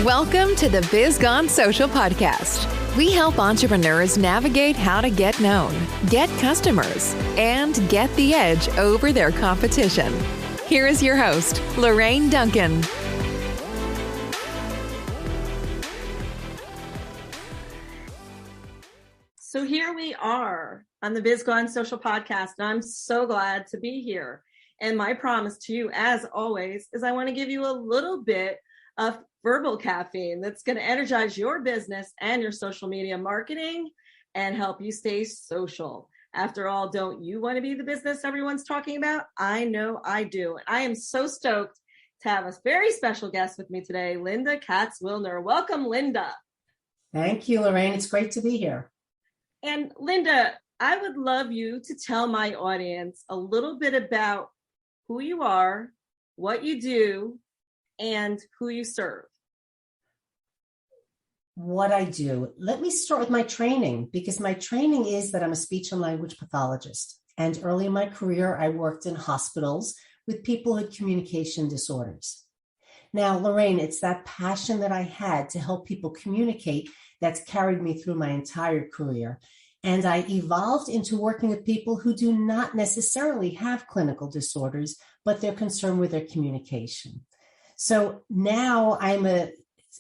Welcome to the Biz Gone Social podcast. We help entrepreneurs navigate how to get known, get customers, and get the edge over their competition. Here is your host, Lorraine Duncan. So here we are on the Biz Gone Social podcast, and I'm so glad to be here. And my promise to you, as always, is I want to give you a little bit of verbal caffeine that's going to energize your business and your social media marketing and help you stay social. After all, don't you want to be the business everyone's talking about? I know I do. And I am so stoked to have a very special guest with me today, Linda Katz-Wilner. Welcome, Linda. Thank you, Lorraine. It's great to be here. And Linda, I would love you to tell my audience a little bit about who you are, what you do, and who you serve. What I do. Let me start with my training, because my training is that I'm a speech and language pathologist. And early in my career, I worked in hospitals with people with communication disorders. Now, Lorraine, it's that passion that I had to help people communicate that's carried me through my entire career. And I evolved into working with people who do not necessarily have clinical disorders, but they're concerned with their communication. So now I'm a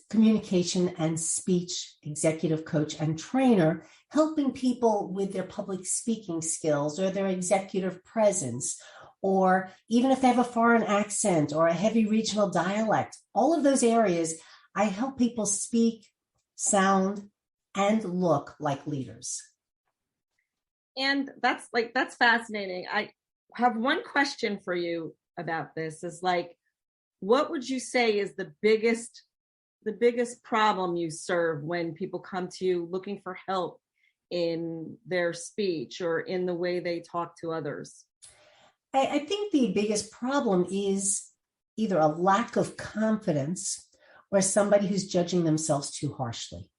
communication and speech executive coach and trainer, helping people with their public speaking skills or their executive presence, or even if they have a foreign accent or a heavy regional dialect. All of those areas, I help people speak, sound, and look like leaders. And that's fascinating. I have one question for you about this is what would you say is the biggest problem you serve when people come to you looking for help in their speech or in the way they talk to others? I think the biggest problem is either a lack of confidence or somebody who's judging themselves too harshly.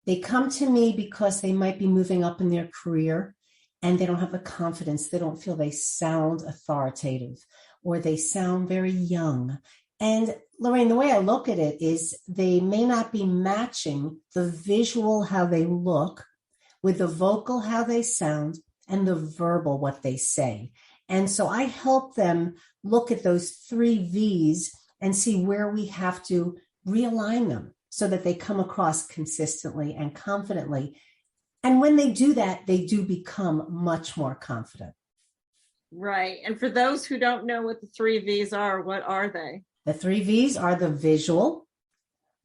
They come to me because they might be moving up in their career and they don't have the confidence. They don't feel they sound authoritative or they sound very young. And Lorraine, the way I look at it is they may not be matching the visual, how they look, with the vocal, how they sound, and the verbal, what they say. And so I help them look at those 3 V's and see where we have to realign them so that they come across consistently and confidently. And when they do that, they do become much more confident. Right. And for those who don't know what the 3 V's are, what are they? The 3 V's are the visual,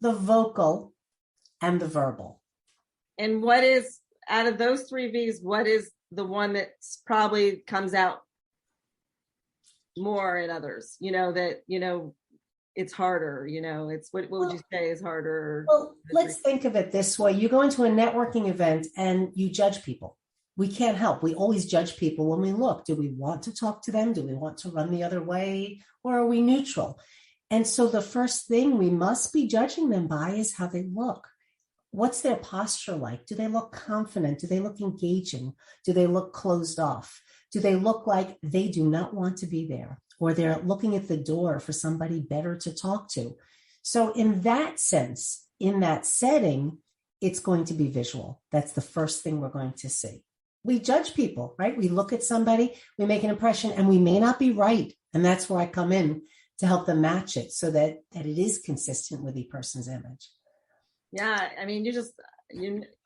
the vocal, and the verbal. And what is, out of those 3 V's, what is the one that probably comes out more in others? It's harder, it's what would you say is harder? Well, let's think of it this way. You go into a networking event and you judge people. We can't help. We always judge people when we look. Do we want to talk to them? Do we want to run the other way? Or are we neutral? And so the first thing we must be judging them by is how they look. What's their posture like? Do they look confident? Do they look engaging? Do they look closed off? Do they look like they do not want to be there? Or they're looking at the door for somebody better to talk to? So in that sense, in that setting, it's going to be visual. That's the first thing we're going to see. We judge people, right? We look at somebody, we make an impression, and we may not be right. And that's where I come in to help them match it so that it is consistent with the person's image. Yeah, I mean,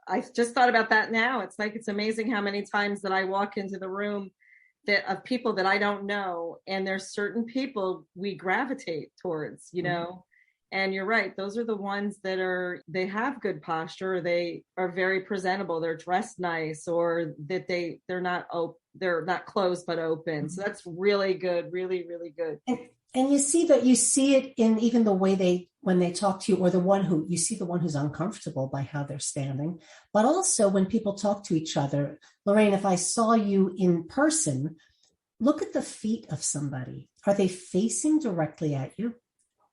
I just thought about that now. It's amazing how many times that I walk into the room of people that I don't know, and there's certain people we gravitate towards, and you're right. Those are the ones that they have good posture. They are very presentable. They're dressed nice, or that they're not closed, but open. So that's really good. Really, really good. And you see it in even the way when they talk to you, or you see the one who's uncomfortable by how they're standing. But also when people talk to each other, Lorraine, if I saw you in person, look at the feet of somebody. Are they facing directly at you,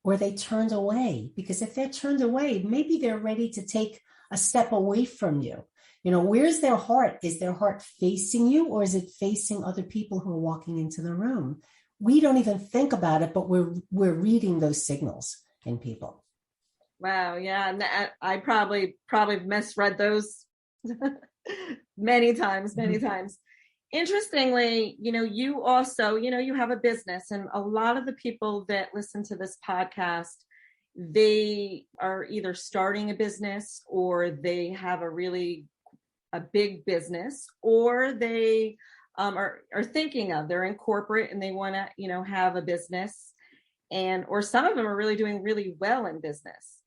or are they turned away? Because if they're turned away, maybe they're ready to take a step away from you. Where's their heart? Is their heart facing you, or is it facing other people who are walking into the room? We don't even think about it, but we're reading those signals in people. Wow. Yeah. And I probably misread those many times, many times. Interestingly, you also, you have a business, and a lot of the people that listen to this podcast, they are either starting a business, or they have a big business, or they are thinking they're in corporate and they want to, have a business, or some of them are really doing really well in business.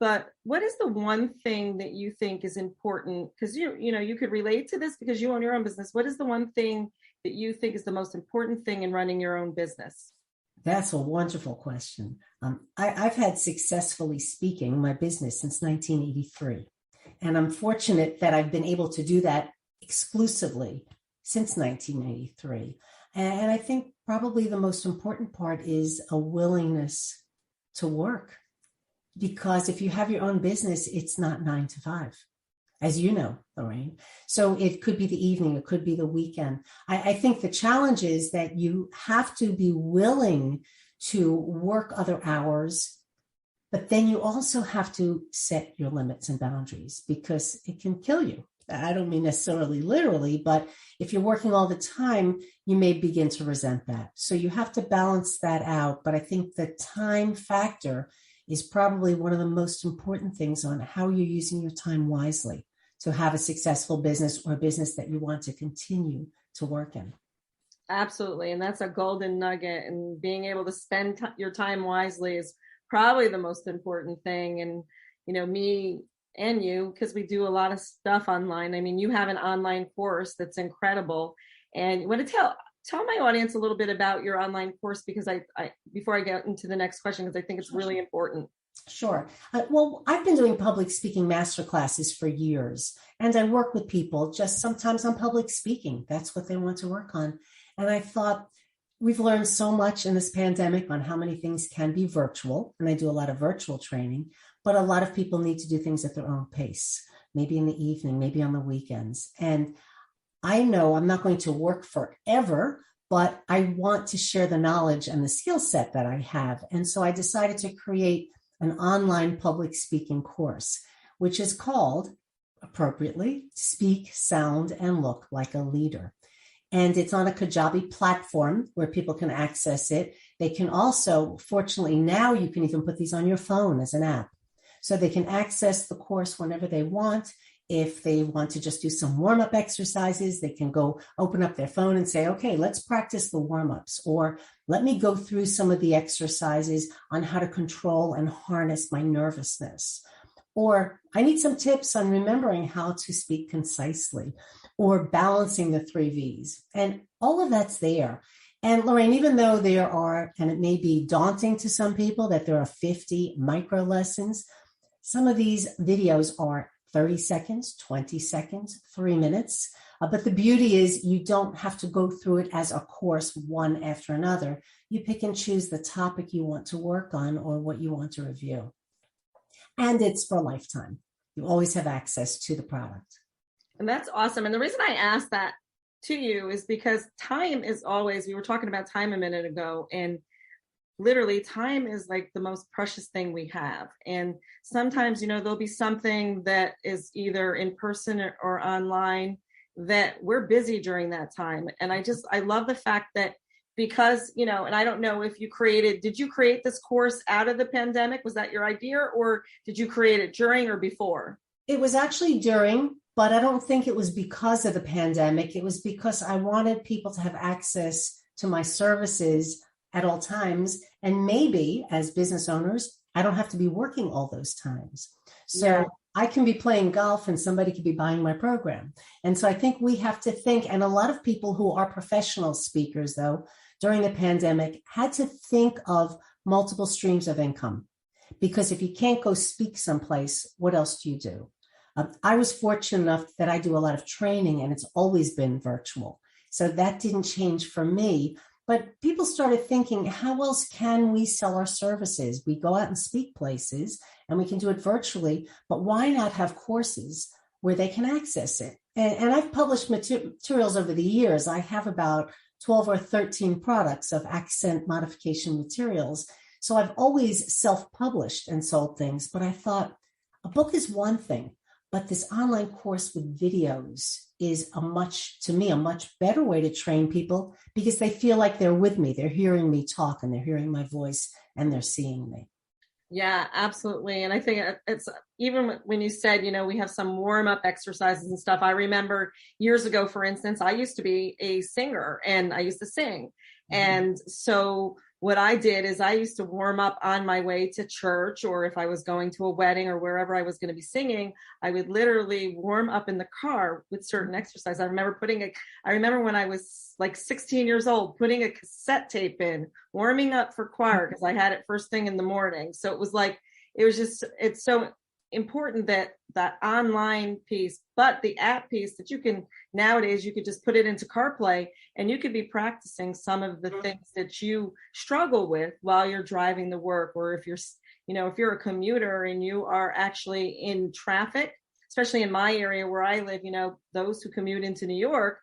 But what is the one thing that you think is important? Because you could relate to this because you own your own business. What is the one thing that you think is the most important thing in running your own business? That's a wonderful question. I've had successfully speaking my business since 1983. And I'm fortunate that I've been able to do that exclusively since 1993. And I think probably the most important part is a willingness to work. Because if you have your own business, it's not 9 to 5, as you know, Lorraine. So it could be the evening, it could be the weekend. I think the challenge is that you have to be willing to work other hours, but then you also have to set your limits and boundaries because it can kill you. I don't mean necessarily literally, but if you're working all the time, you may begin to resent that. So you have to balance that out. But I think the time factor is probably one of the most important things on how you're using your time wisely to have a successful business or a business that you want to continue to work in. Absolutely. And that's a golden nugget. And being able to spend your time wisely is probably the most important thing. And, me and you, because we do a lot of stuff online. I mean, you have an online course that's incredible. And you want to tell my audience a little bit about your online course, because I before I get into the next question, because I think it's really important. Sure. Well, I've been doing public speaking masterclasses for years, and I work with people just sometimes on public speaking. That's what they want to work on. And I thought we've learned so much in this pandemic on how many things can be virtual. And I do a lot of virtual training, but a lot of people need to do things at their own pace, maybe in the evening, maybe on the weekends. And I know I'm not going to work forever, but I want to share the knowledge and the skill set that I have. And so I decided to create an online public speaking course, which is called, appropriately, Speak, Sound, and Look Like a Leader. And it's on a Kajabi platform where people can access it. They can also, fortunately, now you can even put these on your phone as an app. So they can access the course whenever they want. If they want to just do some warm-up exercises, they can go open up their phone and say, okay, let's practice the warm-ups, or let me go through some of the exercises on how to control and harness my nervousness. Or I need some tips on remembering how to speak concisely, or balancing the 3 V's. And all of that's there. And Lorraine, even though there are, and it may be daunting to some people that there are 50 micro lessons, some of these videos are 30 seconds, 20 seconds, 3 minutes. But the beauty is you don't have to go through it as a course one after another. You pick and choose the topic you want to work on or what you want to review. And it's for a lifetime. You always have access to the product. And that's awesome. And the reason I asked that to you is because time is always, we were talking about time a minute ago, and literally time is like the most precious thing we have. And sometimes, there'll be something that is either in person or online that we're busy during that time. And I love the fact that because, and I don't know if did you create this course out of the pandemic? Was that your idea, or did you create it during or before? It was actually during, but I don't think it was because of the pandemic. It was because I wanted people to have access to my services at all times. And maybe as business owners, I don't have to be working all those times. So yeah. I can be playing golf and somebody could be buying my program. And so I think we have to think, and a lot of people who are professional speakers, though, during the pandemic had to think of multiple streams of income. Because if you can't go speak someplace, what else do you do? I was fortunate enough that I do a lot of training, and it's always been virtual. So that didn't change for me. But people started thinking, how else can we sell our services? We go out and speak places, and we can do it virtually, but why not have courses where they can access it? And I've published materials over the years. I have about 12 or 13 products of accent modification materials. So I've always self-published and sold things, but I thought a book is one thing, but this online course with videos is to me, a much better way to train people because they feel like they're with me. They're hearing me talk and they're hearing my voice and they're seeing me. Yeah, absolutely. And I think it's even when you said, we have some warm up exercises and stuff. I remember years ago, for instance, I used to be a singer and I used to sing. Mm-hmm. And so what I did is I used to warm up on my way to church, or if I was going to a wedding or wherever I was going to be singing, I would literally warm up in the car with certain exercises. I remember when I was like 16 years old, putting a cassette tape in, warming up for choir because I had it first thing in the morning. So it's so important that online piece, but the app piece that nowadays you could just put it into CarPlay and you could be practicing some of the things that you struggle with while you're driving to work, or if you're a commuter and you are actually in traffic, especially in my area where I live, those who commute into New York,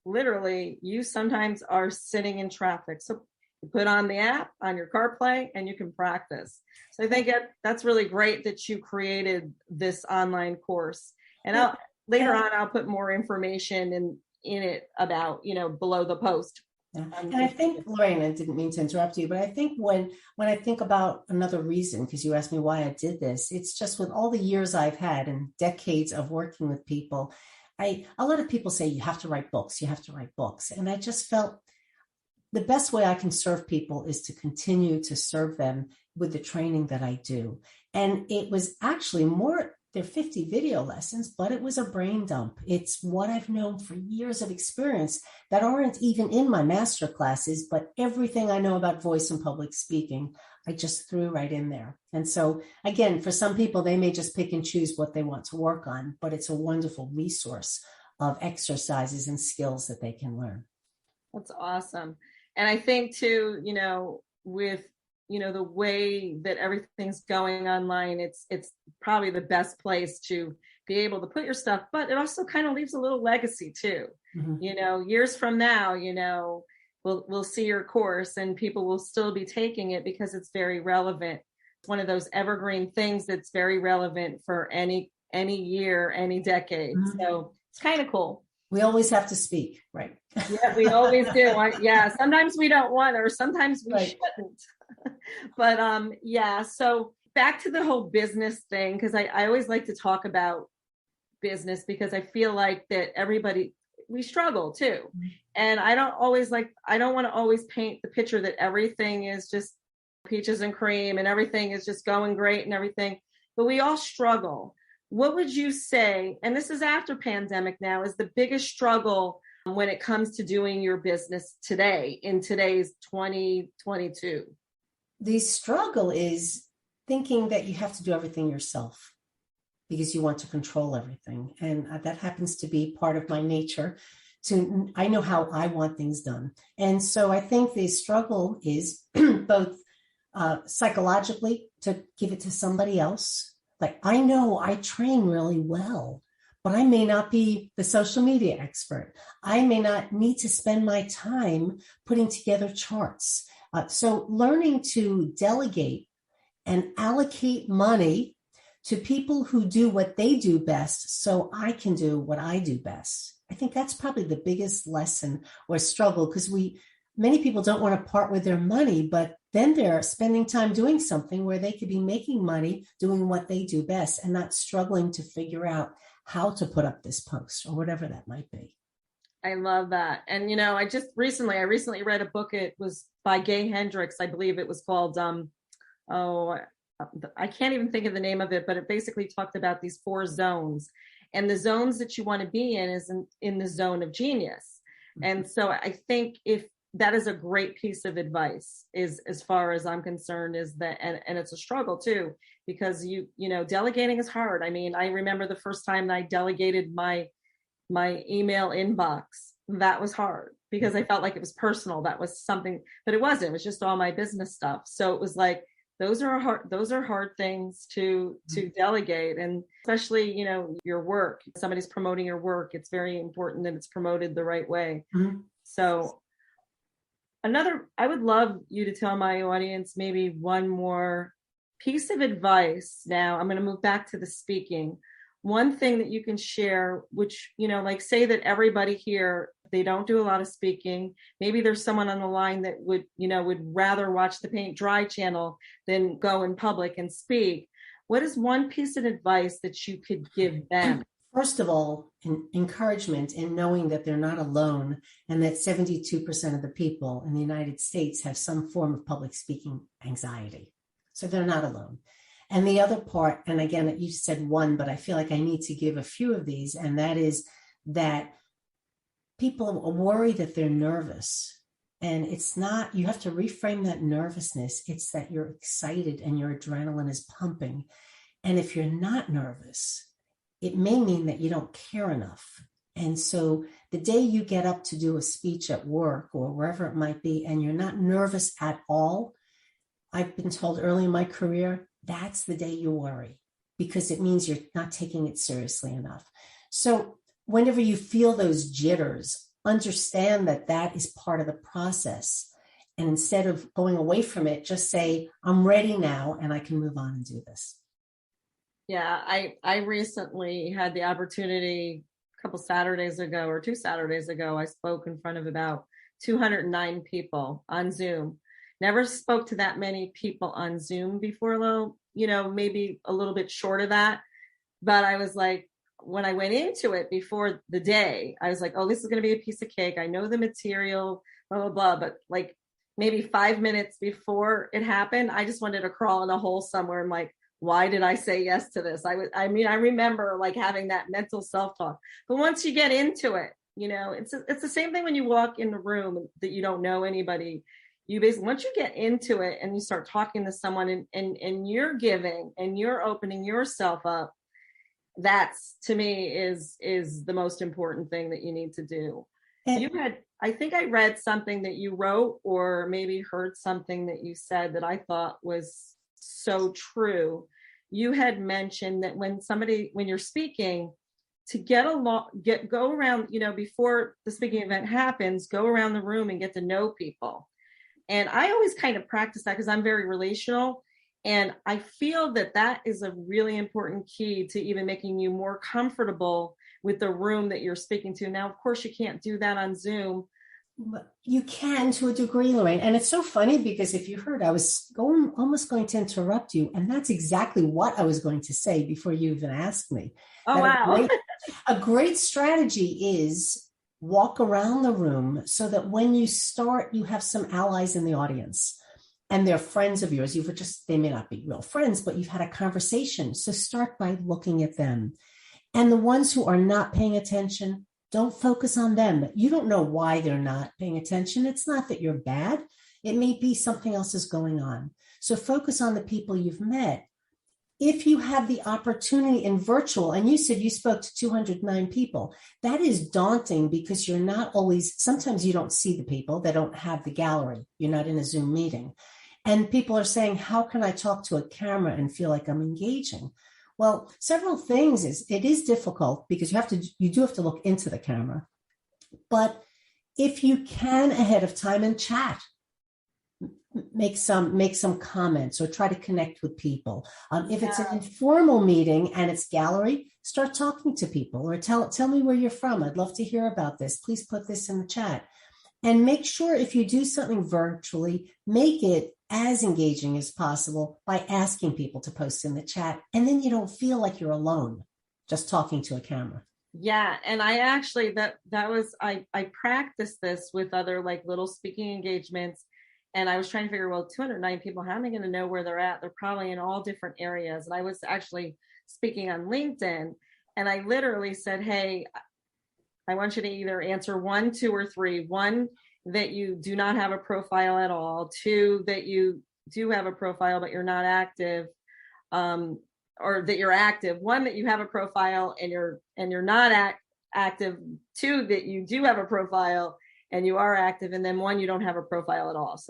literally you sometimes are sitting in traffic. So you put on the app on your CarPlay and you can practice. So I think that's really great that you created this online course. And later on, I'll put more information in it about, below the post. Yeah. And I think, Lorraine, I didn't mean to interrupt you, but I think when I think about another reason, because you asked me why I did this, it's just with all the years I've had and decades of working with people, a lot of people say you have to write books. And I just felt the best way I can serve people is to continue to serve them with the training that I do. And it was actually they're 50 video lessons, but it was a brain dump. It's what I've known for years of experience that aren't even in my master classes, but everything I know about voice and public speaking, I just threw right in there. And so again, for some people, they may just pick and choose what they want to work on, but it's a wonderful resource of exercises and skills that they can learn. That's awesome. And I think too, with, the way that everything's going online, it's probably the best place to be able to put your stuff, but it also kind of leaves a little legacy too. Mm-hmm. Years from now, we'll see your course and people will still be taking it because it's very relevant. It's one of those evergreen things that's very relevant for any year, any decade. Mm-hmm. So it's kind of cool. We always have to speak, right? Yeah, we always do. Sometimes we don't want, or sometimes we shouldn't. But so back to the whole business thing, because I always like to talk about business because I feel like that we struggle too. Mm-hmm. And I don't want to always paint the picture that everything is just peaches and cream and everything is just going great and everything, but we all struggle. What would you say, and this is after pandemic now, is the biggest struggle when it comes to doing your business today, in today's 2022? The struggle is thinking that you have to do everything yourself because you want to control everything. And that happens to be part of my nature. I know how I want things done. And so I think the struggle is both psychologically to give it to somebody else. Like, I know I train really well, but I may not be the social media expert. I may not need to spend my time putting together charts. So learning to delegate and allocate money to people who do what they do best so I can do what I do best. I think that's probably the biggest lesson or struggle, because many people don't want to part with their money, but then they're spending time doing something where they could be making money doing what they do best and not struggling to figure out how to put up this post or whatever that might be. I love that. And, I recently read a book. It was by Gay Hendricks. I believe it was called, I can't even think of the name of it, but it basically talked about these 4 zones. And the zones that you want to be in is in the zone of genius. Mm-hmm. And so I think that is a great piece of advice, is as far as I'm concerned, is that, and it's a struggle too, because delegating is hard. I mean, I remember the first time I delegated my email inbox. That was hard because I felt like it was personal. That was something, but it wasn't. It was just all my business stuff. So it was like, those are hard things to delegate. And especially, your work, if somebody's promoting your work, it's very important that it's promoted the right way. Mm-hmm. So I would love you to tell my audience maybe one more piece of advice. Now I'm going to move back to the speaking. One thing that you can share, which, like say that everybody here, they don't do a lot of speaking. Maybe there's someone on the line that would rather watch the paint dry channel than go in public and speak. What is one piece of advice that you could give them? First of all, encouragement in knowing that they're not alone and that 72% of the people in the United States have some form of public speaking anxiety. So they're not alone. And the other part, and again, you said one, but I feel like I need to give a few of these, and that is that people worry that they're nervous. And it's not, you have to reframe that nervousness. It's that you're excited and your adrenaline is pumping. And if you're not nervous, it may mean that you don't care enough. And so the day you get up to do a speech at work or wherever it might be, and you're not nervous at all, I've been told early in my career, that's the day you worry, because it means you're not taking it seriously enough. So whenever you feel those jitters, understand that that is part of the process. And instead of going away from it, just say, I'm ready now and I can move on and do this. Yeah, I recently had the opportunity a couple Saturdays ago or 2 Saturdays ago, I spoke in front of about 209 people on Zoom. Never spoke to that many people on Zoom before, though, maybe a little bit short of that. But I was like, when I went into it before the day, I was like, oh, this is going to be a piece of cake. I know the material, blah, blah, blah. But like maybe 5 minutes before it happened, I just wanted to crawl in a hole somewhere and like, why did I say yes to this? I remember like having that mental self-talk. But once you get into it, it's the same thing when you walk in the room that you don't know anybody. You basically, once you get into it and you start talking to someone and you're giving and you're opening yourself up, that's, to me, is the most important thing that you need to do. And I think I read something that you wrote or maybe heard something that you said that I thought was so true. You had mentioned that when you're speaking, to go around, before the speaking event happens, go around the room and get to know people. And I always kind of practice that because I'm very relational. And I feel that is a really important key to even making you more comfortable with the room that you're speaking to. Now, of course, you can't do that on Zoom. You can to a degree, Lorraine. And it's so funny because if you heard, I was almost going to interrupt you. And that's exactly what I was going to say before you even asked me. Oh, wow. A great strategy is walk around the room so that when you start, you have some allies in the audience and they're friends of yours. They may not be real friends, but you've had a conversation. So start by looking at them. And the ones who are not paying attention, don't focus on them. You don't know why they're not paying attention. It's not that you're bad. It may be something else is going on. So focus on the people you've met. If you have the opportunity in virtual, and you said you spoke to 209 people, that is daunting because you're not always, sometimes you don't see the people that don't have the gallery. You're not in a Zoom meeting. And people are saying, how can I talk to a camera and feel like I'm engaging? Well, several things it is difficult because you do have to look into the camera. But if you can ahead of time and chat, make some comments or try to connect with people. If it's an informal meeting and it's gallery, start talking to people or tell me where you're from. I'd love to hear about this. Please put this in the chat. And make sure if you do something virtually, make it as engaging as possible by asking people to post in the chat. And then you don't feel like you're alone just talking to a camera. Yeah. And I actually, I practiced this with other like little speaking engagements. And I was trying to figure, 209 people, how am I going to know where they're at? They're probably in all different areas. And I was actually speaking on LinkedIn and I literally said, hey, I want you to either answer 1, 2, or 3. 1, that you do not have a profile at all. 2, that you do have a profile, but you're not active, or that you're active. 1, that you have a profile and you're not active. 2, that you do have a profile and you are active. And then 1, you don't have a profile at all.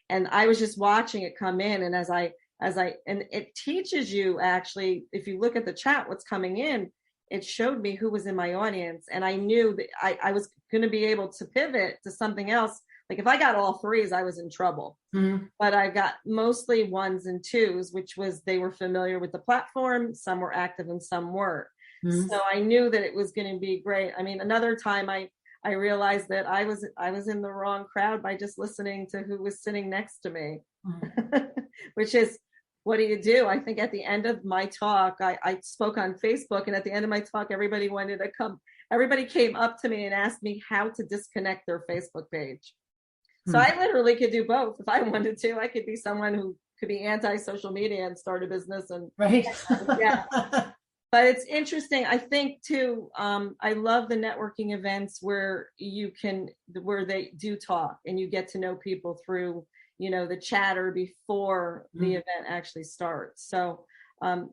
And I was just watching it come in. And and it teaches you actually, if you look at the chat, what's coming in, it showed me who was in my audience. And I knew that I was going to be able to pivot to something else. Like if I got all threes, I was in trouble. Mm-hmm. But I got mostly ones and twos, which was they were familiar with the platform. Some were active and some weren't. Mm-hmm. So I knew that it was going to be great. I mean, another time I realized that I was in the wrong crowd by just listening to who was sitting next to me, mm-hmm. Which is, what do you do? I think at the end of my talk, I spoke on Facebook, and at the end of my talk, everybody came up to me and asked me how to disconnect their Facebook page. So I literally could do both. If I wanted to, I could be someone who could be anti-social media and start a business. And right. Yeah. But it's interesting. I think too, I love the networking events where they do talk and you get to know people through, the chatter before the event actually starts. So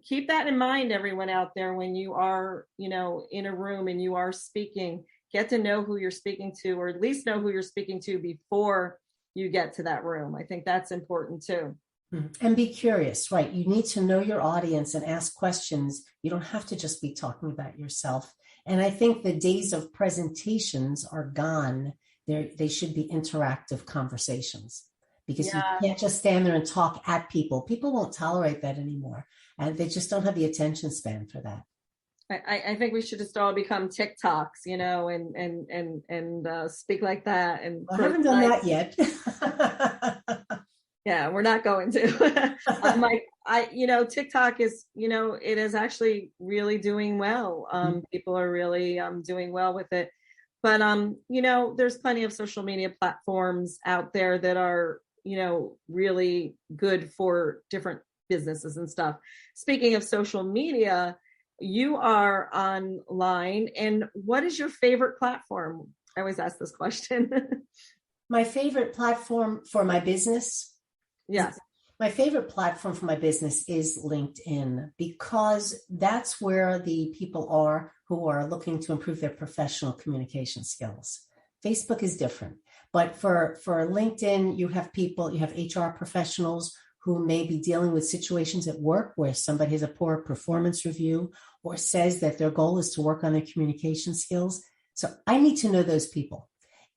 keep that in mind, everyone out there, when you are, in a room and you are speaking. Get to know who you're speaking to, or at least know who you're speaking to before you get to that room. I think that's important too. And be curious, right? You need to know your audience and ask questions. You don't have to just be talking about yourself. And I think the days of presentations are gone. They should be interactive conversations, because you can't just stand there and talk at people. People won't tolerate that anymore. And they just don't have the attention span for that. I think we should just all become TikToks, and speak like that. And I haven't done that yet. Yeah, we're not going to. TikTok is, it is actually really doing well. People are really doing well with it. But, there's plenty of social media platforms out there that are, really good for different businesses and stuff. Speaking of social media, you are online, and what is your favorite platform? I always ask this question. My favorite platform for my business? Yes. My favorite platform for my business is LinkedIn, because that's where the people are who are looking to improve their professional communication skills. Facebook is different, but for LinkedIn, you have HR professionals who may be dealing with situations at work where somebody has a poor performance review or says that their goal is to work on their communication skills. So I need to know those people.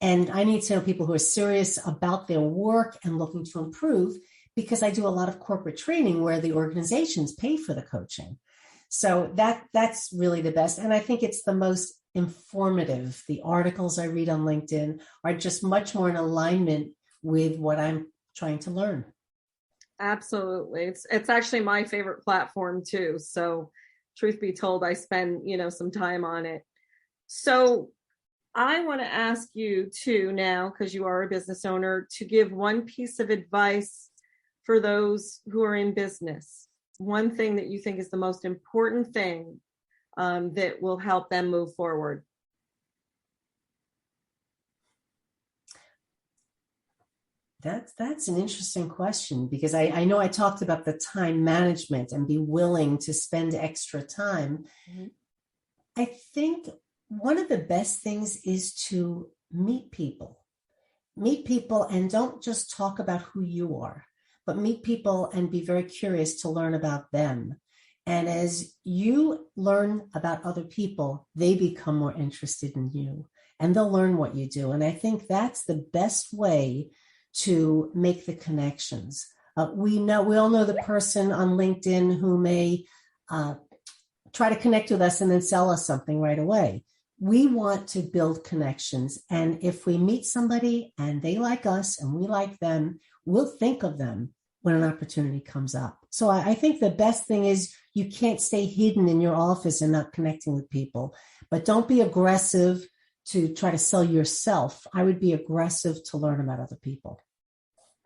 And I need to know people who are serious about their work and looking to improve, because I do a lot of corporate training where the organizations pay for the coaching. So that's really the best. And I think it's the most informative. The articles I read on LinkedIn are just much more in alignment with what I'm trying to learn. Absolutely. It's actually my favorite platform too. So truth be told, I spend, some time on it. So I want to ask you too now, because you are a business owner, to give one piece of advice for those who are in business. One thing that you think is the most important thing that will help them move forward. That's an interesting question, because I know I talked about the time management and be willing to spend extra time. Mm-hmm. I think one of the best things is to meet people and don't just talk about who you are, but meet people and be very curious to learn about them. And as you learn about other people, they become more interested in you and they'll learn what you do. And I think that's the best way to make the connections. We all know the person on LinkedIn who may try to connect with us and then sell us something right away. We want to build connections. And if we meet somebody and they like us and we like them, we'll think of them when an opportunity comes up. So I think the best thing is you can't stay hidden in your office and not connecting with people, but don't be aggressive to try to sell yourself. I would be aggressive to learn about other people.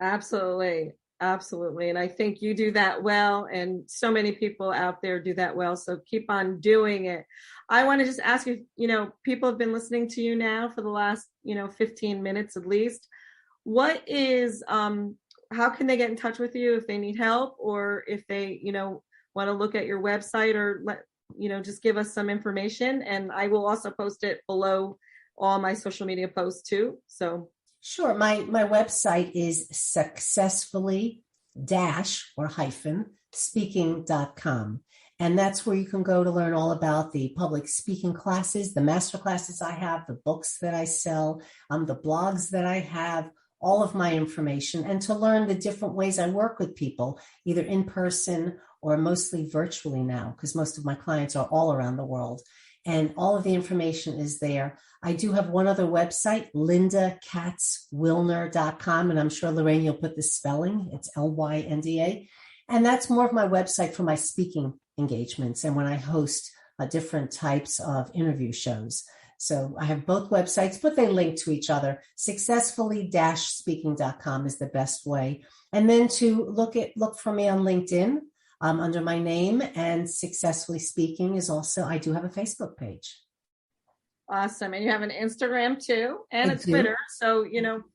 Absolutely. Absolutely. And I think you do that well. And so many people out there do that well. So keep on doing it. I want to just ask you, people have been listening to you now for the last, 15 minutes at least. What is, how can they get in touch with you if they need help, or if they, want to look at your website, or just give us some information? And I will also post it below all my social media posts too. So sure. My website is successfully-speaking.com. And that's where you can go to learn all about the public speaking classes, the master classes I have, the books that I sell, the blogs that I have, all of my information and to learn the different ways I work with people, either in person or mostly virtually now, because most of my clients are all around the world. And all of the information is there. I do have one other website, lindakatzwillner.com. And I'm sure, Lorraine, you'll put the spelling. It's Lynda. And that's more of my website for my speaking engagements and when I host different types of interview shows. So I have both websites, but they link to each other. Successfully-speaking.com is the best way. And then to look for me on LinkedIn under my name, and Successfully Speaking is also, I do have a Facebook page. Awesome. And you have an Instagram too, and a Twitter. So,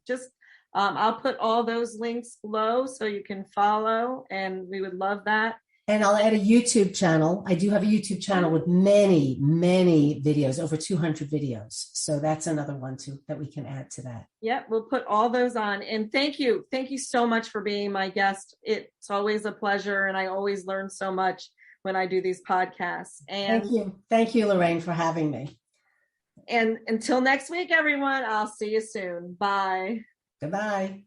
just I'll put all those links below so you can follow, and we would love that. And I'll add a YouTube channel. I do have a YouTube channel with many, many videos, over 200 videos. So that's another one too that we can add to that. Yep, we'll put all those on. And thank you. Thank you so much for being my guest. It's always a pleasure, and I always learn so much when I do these podcasts. And thank you. Thank you, Lorraine, for having me. And until next week, everyone, I'll see you soon. Bye. Goodbye.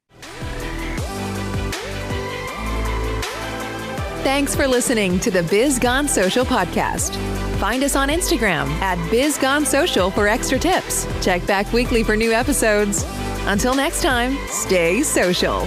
Thanks for listening to the Biz Gone Social podcast. Find us on Instagram at Biz Gone Social for extra tips. Check back weekly for new episodes. Until next time, stay social.